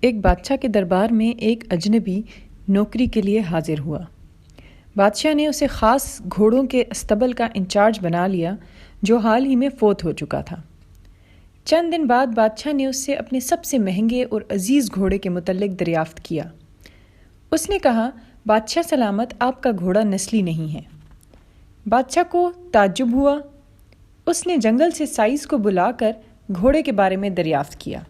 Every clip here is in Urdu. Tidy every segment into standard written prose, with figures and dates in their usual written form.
ایک بادشاہ کے دربار میں ایک اجنبی نوکری کے لیے حاضر ہوا۔ بادشاہ نے اسے خاص گھوڑوں کے استبل کا انچارج بنا لیا جو حال ہی میں فوت ہو چکا تھا۔ چند دن بعد بادشاہ نے اس سے اپنے سب سے مہنگے اور عزیز گھوڑے کے متعلق دریافت کیا۔ اس نے کہا، بادشاہ سلامت، آپ کا گھوڑا نسلی نہیں ہے۔ بادشاہ کو تعجب ہوا۔ اس نے جنگل سے سائز کو بلا کر گھوڑے کے بارے میں دریافت کیا۔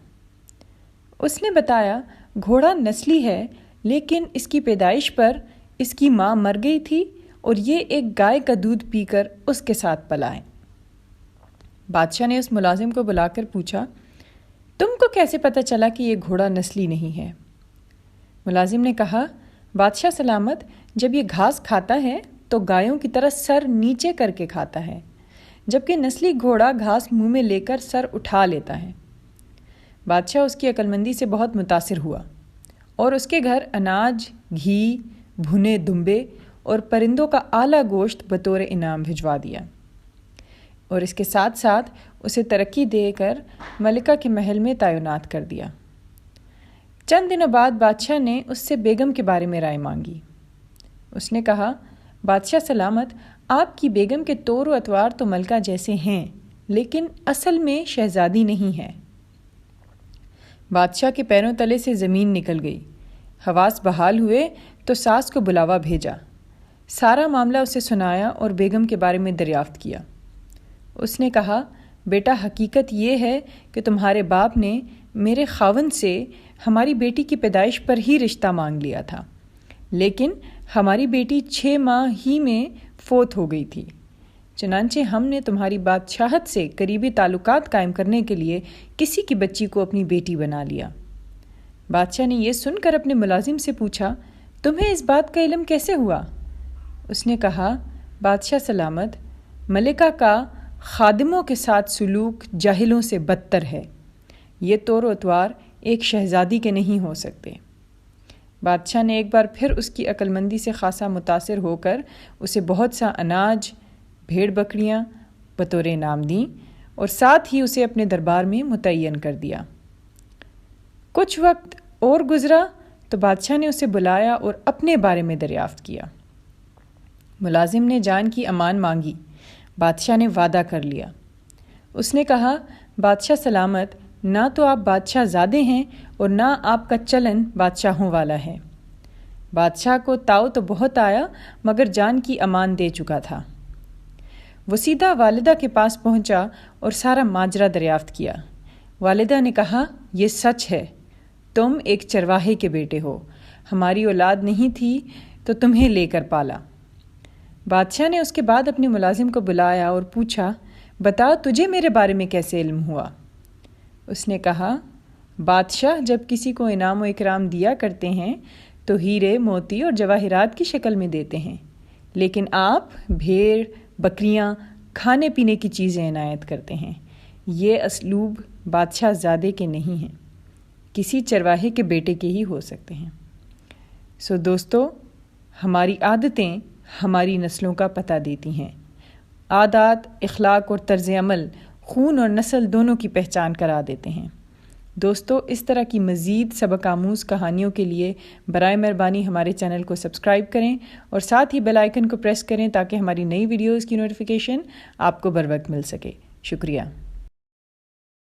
اس نے بتایا، گھوڑا نسلی ہے، لیکن اس کی پیدائش پر اس کی ماں مر گئی تھی اور یہ ایک گائے کا دودھ پی کر اس کے ساتھ پلا ہے۔ بادشاہ نے اس ملازم کو بلا کر پوچھا، تم کو کیسے پتہ چلا کہ یہ گھوڑا نسلی نہیں ہے؟ ملازم نے کہا، بادشاہ سلامت، جب یہ گھاس کھاتا ہے تو گایوں کی طرح سر نیچے کر کے کھاتا ہے، جبکہ نسلی گھوڑا گھاس منہ میں لے کر سر اٹھا لیتا ہے۔ بادشاہ اس کی عقلمندی سے بہت متاثر ہوا اور اس کے گھر اناج، گھی، بھنے دمبے اور پرندوں کا اعلیٰ گوشت بطور انعام بھجوا دیا، اور اس کے ساتھ ساتھ اسے ترقی دے کر ملکہ کے محل میں تعینات کر دیا۔ چند دنوں بعد بادشاہ نے اس سے بیگم کے بارے میں رائے مانگی۔ اس نے کہا، بادشاہ سلامت، آپ کی بیگم کے طور و اطوار تو ملکہ جیسے ہیں، لیکن اصل میں شہزادی نہیں ہے۔ بادشاہ کے پیروں تلے سے زمین نکل گئی۔ حواس بحال ہوئے تو ساس کو بلاوا بھیجا، سارا معاملہ اسے سنایا اور بیگم کے بارے میں دریافت کیا۔ اس نے کہا، بیٹا، حقیقت یہ ہے کہ تمہارے باپ نے میرے خاوند سے ہماری بیٹی کی پیدائش پر ہی رشتہ مانگ لیا تھا، لیکن ہماری بیٹی 6 ماہ ہی میں فوت ہو گئی تھی۔ چنانچہ ہم نے تمہاری بادشاہت سے قریبی تعلقات قائم کرنے کے لیے کسی کی بچی کو اپنی بیٹی بنا لیا۔ بادشاہ نے یہ سن کر اپنے ملازم سے پوچھا، تمہیں اس بات کا علم کیسے ہوا؟ اس نے کہا، بادشاہ سلامت، ملکہ کا خادموں کے ساتھ سلوک جاہلوں سے بدتر ہے۔ یہ طور و اطوار ایک شہزادی کے نہیں ہو سکتے۔ بادشاہ نے ایک بار پھر اس کی عقلمندی سے خاصا متاثر ہو کر اسے بہت سا اناج، بھیڑ بکریاں بطور انعام دیں اور ساتھ ہی اسے اپنے دربار میں متعین کر دیا۔ کچھ وقت اور گزرا تو بادشاہ نے اسے بلایا اور اپنے بارے میں دریافت کیا۔ ملازم نے جان کی امان مانگی۔ بادشاہ نے وعدہ کر لیا۔ اس نے کہا، بادشاہ سلامت، نہ تو آپ بادشاہ زادے ہیں اور نہ آپ کا چلن بادشاہوں والا ہے۔ بادشاہ کو تاؤ تو بہت آیا مگر جان کی امان دے چکا تھا۔ وہ سیدھا والدہ کے پاس پہنچا اور سارا ماجرا دریافت کیا۔ والدہ نے کہا، یہ سچ ہے، تم ایک چرواہے کے بیٹے ہو، ہماری اولاد نہیں تھی تو تمہیں لے کر پالا۔ بادشاہ نے اس کے بعد اپنے ملازم کو بلایا اور پوچھا، بتا، تجھے میرے بارے میں کیسے علم ہوا؟ اس نے کہا، بادشاہ جب کسی کو انعام و اکرام دیا کرتے ہیں تو ہیرے، موتی اور جواہرات کی شکل میں دیتے ہیں، لیکن آپ بھیڑ، بکریاں، کھانے پینے کی چیزیں عنایت کرتے ہیں۔ یہ اسلوب بادشاہ زادے کے نہیں ہیں، کسی چرواہے کے بیٹے کے ہی ہو سکتے ہیں۔ دوستو، ہماری عادتیں ہماری نسلوں کا پتہ دیتی ہیں۔ عادات، اخلاق اور طرز عمل خون اور نسل دونوں کی پہچان کرا دیتے ہیں۔ دوستو، اس طرح کی مزید سبق آموز کہانیوں کے لیے برائے مہربانی ہمارے چینل کو سبسکرائب کریں اور ساتھ ہی بیل آئیکن کو پریس کریں تاکہ ہماری نئی ویڈیوز کی نوٹیفیکیشن آپ کو بروقت مل سکے۔ شکریہ۔